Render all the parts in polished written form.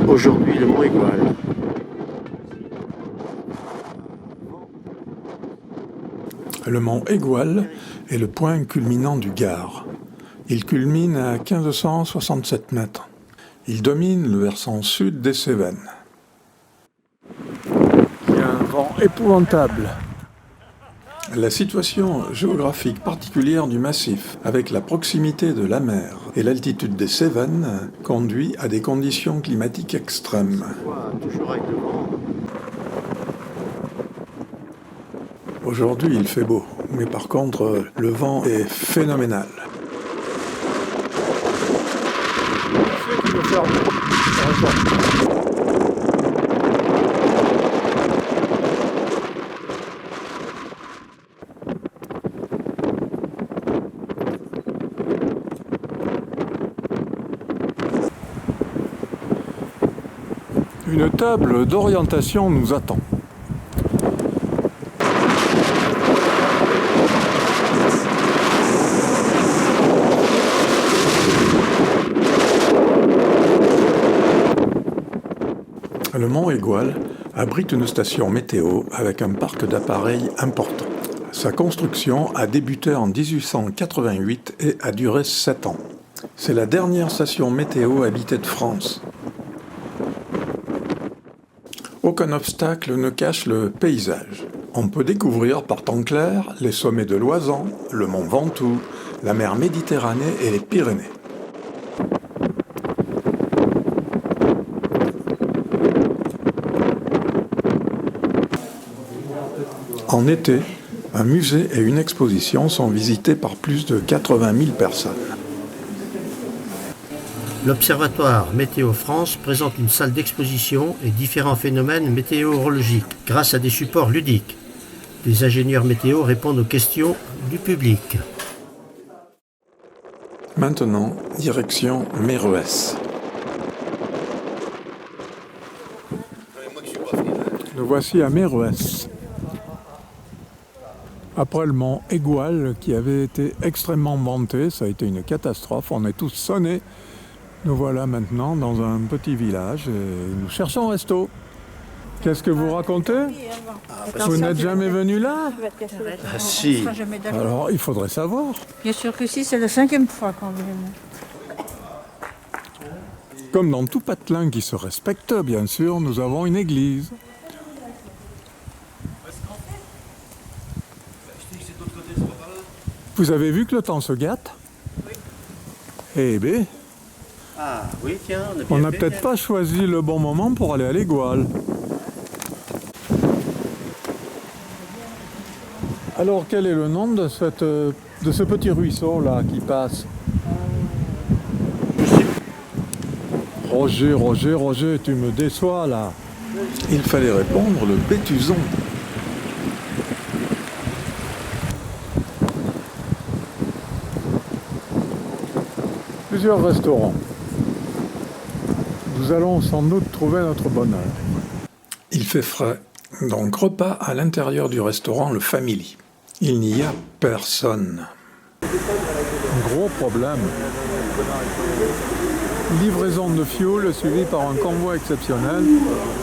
Aujourd'hui, le Mont Aigoual. Le mont Aigoual est le point culminant du Gard. Il culmine à 1567 mètres. Il domine le versant sud des Cévennes. Il y a un vent épouvantable. La situation géographique particulière du massif, avec la proximité de la mer et l'altitude des Cévennes, conduit à des conditions climatiques extrêmes. Toujours avec le vent. Aujourd'hui, il fait beau, mais par contre, le vent est phénoménal. Une table d'orientation nous attend. Le mont Aigoual abrite une station météo avec un parc d'appareils important. Sa construction a débuté en 1888 et a duré 7 ans. C'est la dernière station météo habitée de France. Aucun obstacle ne cache le paysage. On peut découvrir par temps clair les sommets de l'Oisans, le mont Ventoux, la mer Méditerranée et les Pyrénées. En été, un musée et une exposition sont visités par plus de 80 000 personnes. L'Observatoire Météo France présente une salle d'exposition et différents phénomènes météorologiques grâce à des supports ludiques. Les ingénieurs météo répondent aux questions du public. Maintenant, direction Meroès. Nous voici à Meroès. Après le mont Aigoual, qui avait été extrêmement vanté, ça a été une catastrophe, on est tous sonnés. Nous voilà maintenant dans un petit village et nous cherchons un resto. Qu'est-ce que vous racontez? Vous n'êtes jamais venu là? Ah si. Alors, il faudrait savoir. Bien sûr que si, c'est la 5e fois qu'on vient. Comme dans tout patelin qui se respecte, bien sûr, nous avons une église. Vous avez vu que le temps se gâte? Oui. Eh bien, Ah oui, tiens, on n'a peut-être pas choisi le bon moment pour aller à l'Aigoual. Alors, quel est le nom de ce petit ruisseau là qui passe? Roger, tu me déçois là. Il fallait répondre le Bétuzon. Plusieurs restaurants. Nous allons sans doute trouver notre bonheur. Il fait frais, donc repas à l'intérieur du restaurant Le Family. Il n'y a personne. Un gros problème. Livraison de fioul suivie par un convoi exceptionnel.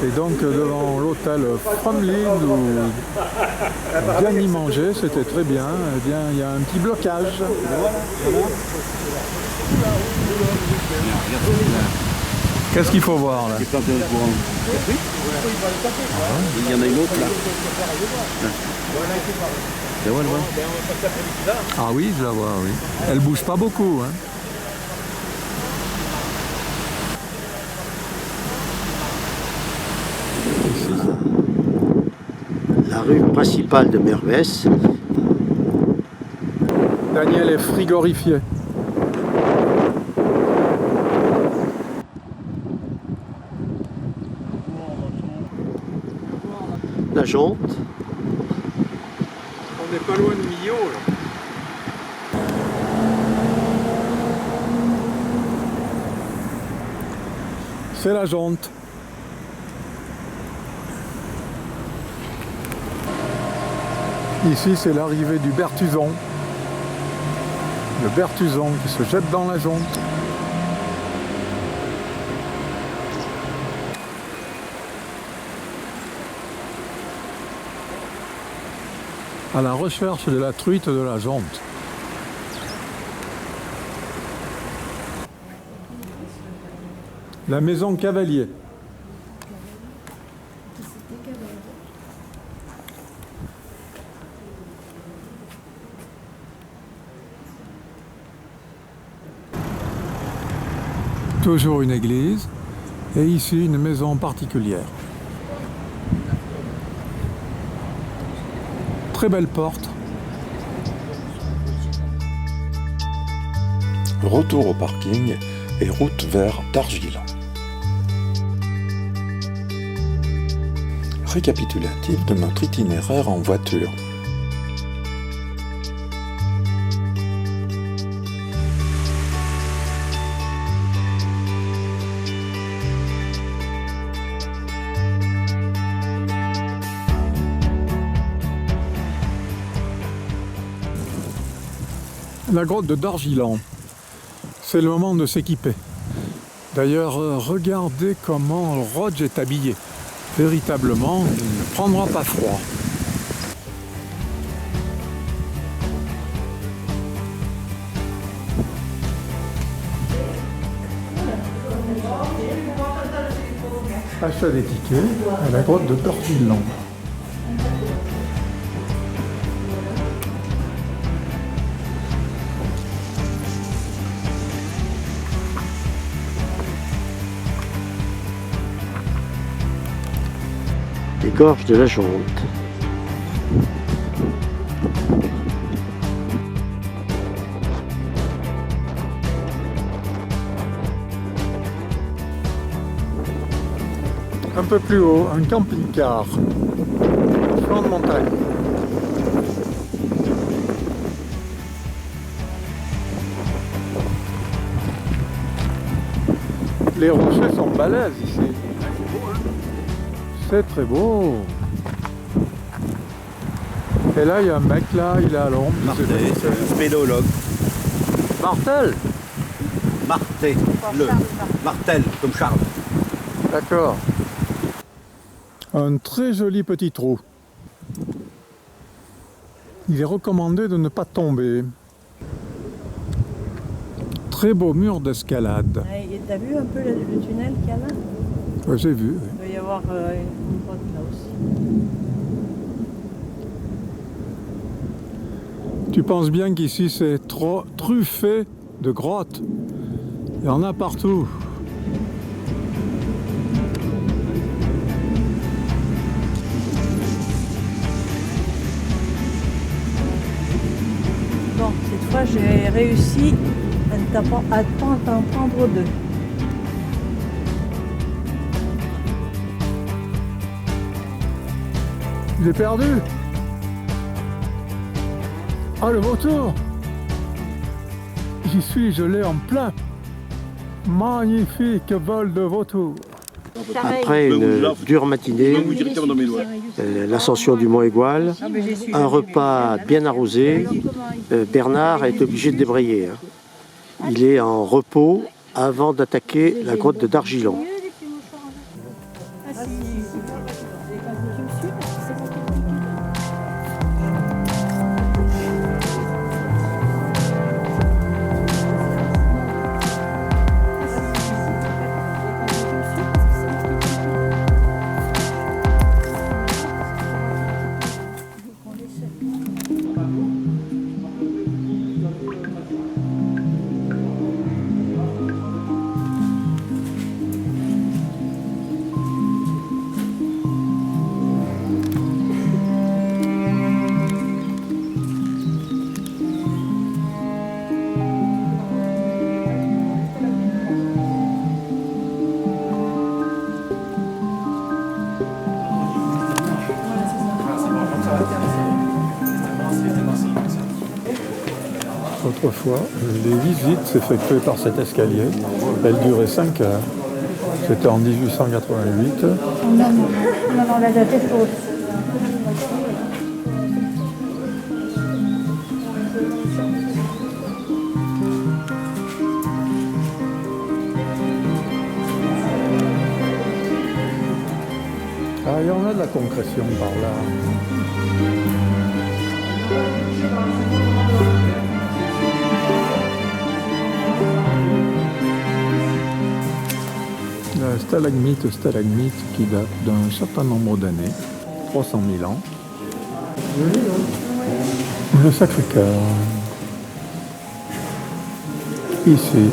Et donc devant l'hôtel Family, où bien y manger, c'était très bien. Eh bien, il y a un petit blocage. Qu'est-ce qu'il faut voir là? Il y en a une autre là. Tu vois, elle va. Ah oui, je la vois, oui. Elle bouge pas beaucoup, hein. La rue principale de Meroès. Daniel est frigorifié. La jante. n'est pas loin de Millau, là. C'est la Jonte. Ici, c'est l'arrivée du Bertuzon. Le Bertuzon qui se jette dans la Jonte. À la recherche de la truite de la Jonte. La maison Cavalier. Toujours une église et ici une maison particulière. Très belle porte. Retour au parking et route vers Dargilon. Récapitulatif de notre itinéraire en voiture. La grotte de Dargilon. C'est le moment de s'équiper. D'ailleurs, regardez comment Roger est habillé. Véritablement, il ne prendra pas froid. Achat des tickets à la grotte de Dargilon. Les gorges de la Jonte. Un peu plus haut, un camping-car. Flanc de montagne. Les rochers sont balèzes ici. C'est très beau. Et là, il y a un mec là, il est à l'ombre. Martel, c'est un spéléologue. Martel. Martel, Martel, comme Charles. D'accord. Un très joli petit trou. Il est recommandé de ne pas tomber. Très beau mur d'escalade. T'as vu un peu le tunnel qu'il y a là? Ouais, j'ai vu. Oui. Il doit y avoir une grotte là aussi. Tu penses bien qu'ici c'est trop truffé de grottes. Il y en a partout. Bon, cette fois j'ai réussi à t'en prendre deux. Il est perdu. Ah, le vautour. J'y suis, je l'ai en plein. Magnifique vol de vautour. Après une dure matinée, l'ascension du mont Aigoual, un repas bien arrosé, Bernard est obligé de débrayer. Il est en repos avant d'attaquer la grotte de Dargilon. Autrefois, les visites s'effectuaient par cet escalier. Elles duraient 5 heures. C'était en 1888. Non, la date est fausse. Ah, il y en a de la concrétion par là. La stalagmite qui date d'un certain nombre d'années, 300 000 ans. Le Sacré-Cœur. Ici,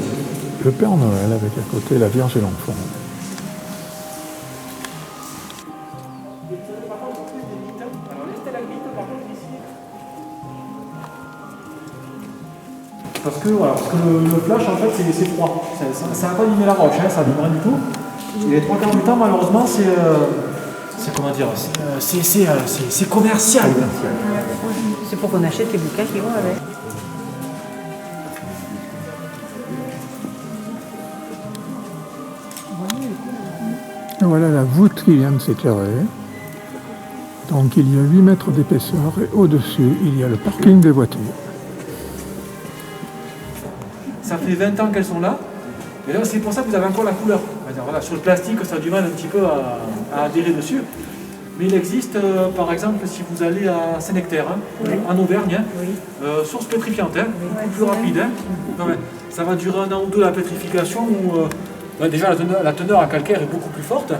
le Père Noël avec à côté la Vierge et l'Enfant. Parce que le flash, en fait, c'est froid. Ça n'a pas animé la roche, hein, ça n'anime rien du tout. Et les trois quarts du temps, malheureusement, c'est comment dire, c'est commercial. C'est pour qu'on achète les bouquins qui vont avec. Et voilà la voûte qui vient de s'éclairer. Donc il y a 8 mètres d'épaisseur et au-dessus, il y a le parking des voitures. Ça fait 20 ans qu'elles sont là. Et là, c'est pour ça que vous avez encore la couleur. Voilà, sur le plastique, ça a du mal un petit peu à adhérer dessus. Mais il existe, par exemple, si vous allez à Saint-Nectaire, en Auvergne, source pétrifiante, beaucoup plus rapide. Non, mais ça va durer 1 an ou 2 la pétrification, où déjà la teneur à calcaire est beaucoup plus forte.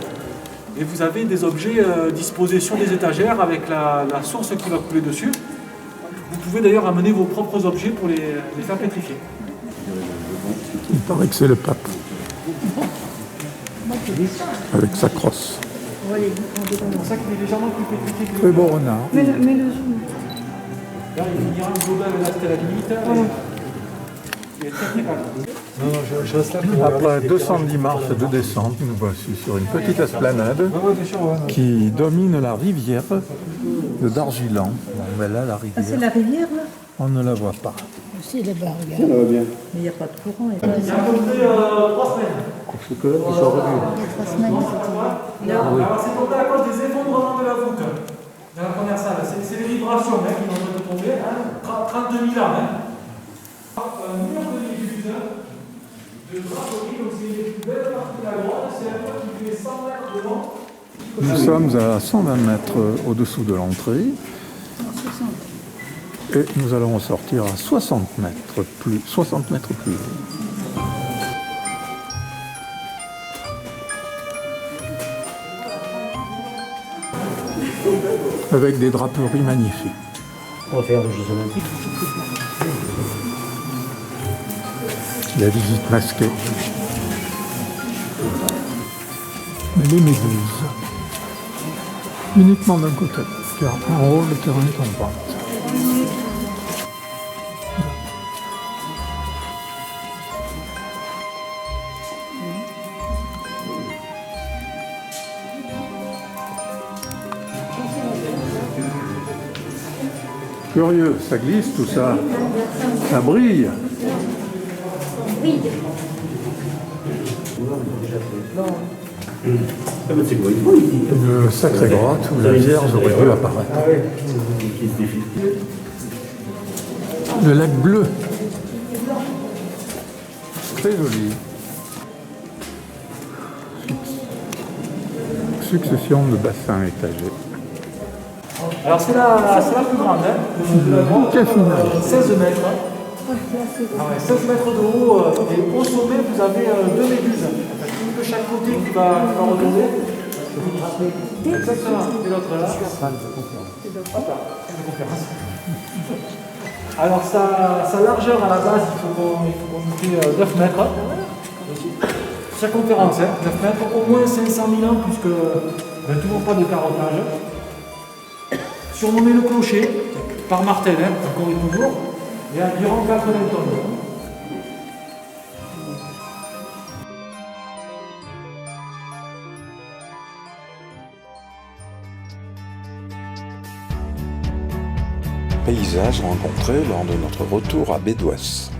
Et vous avez des objets disposés sur des étagères avec la source qui va couler dessus. Vous pouvez d'ailleurs amener vos propres objets pour les faire pétrifier. Il paraît que c'est le pape. Avec sa crosse. C'est pour ça qu'il est légèrement plus pétrifié que Très beau renard. Mais le zoom. Là, il ira un global à la stalagmite. Il est très très calme. Je reste là. Après 210 marches de descente, nous voici sur une petite esplanade qui domine la rivière de Dargilan. Bon, ben là, la Ah, c'est rivière, la rivière, là? on ne la voit pas. C'est là-bas, regarde. Ça va bien. Mais il n'y a pas de courant. Il y a à peu près 3 semaines. Ce que là, ils sont revenus. 3 semaines, c'était... Alors c'est tombé à cause des effondrements de la voûte. Dans la première salle. C'est les vibrations qui vont de tomber. 32 000 ans. Un mur de l'église de draperie, donc c'est les plus belles parties de la grotte. C'est un mur qui fait 100 mètres de long. Nous sommes à 120 mètres au-dessous de l'entrée. Et nous allons sortir à 60 mètres plus haut. Avec des draperies magnifiques. On va faire les Jeux Olympiques. La visite masquée. Mais les méduses. Uniquement d'un côté, car en haut, le terrain est en pente. Curieux, ça glisse tout ça. Ça brille. Une sacrée grotte où la Vierge aurait dû apparaître. Le lac bleu. Très joli. Succession de bassins étagés. Alors c'est la plus grande. Quel final. 16 mètres. Ah ouais, 16 mètres de haut. Et au sommet, vous avez 2 méduses. Une de chaque côté qui va retomber. Exactement. Et l'autre là. Hop là, salle de conférence. Alors sa largeur à la base, il faut qu'on mette 9 mètres. Circonférence, 9 mètres, au moins 500 000 ans, puisque toujours pas de carottage. Surnommé le clocher, par Martel, encore et toujours, et environ 80 tonnes. paysages rencontrés lors de notre retour à Bédoisse.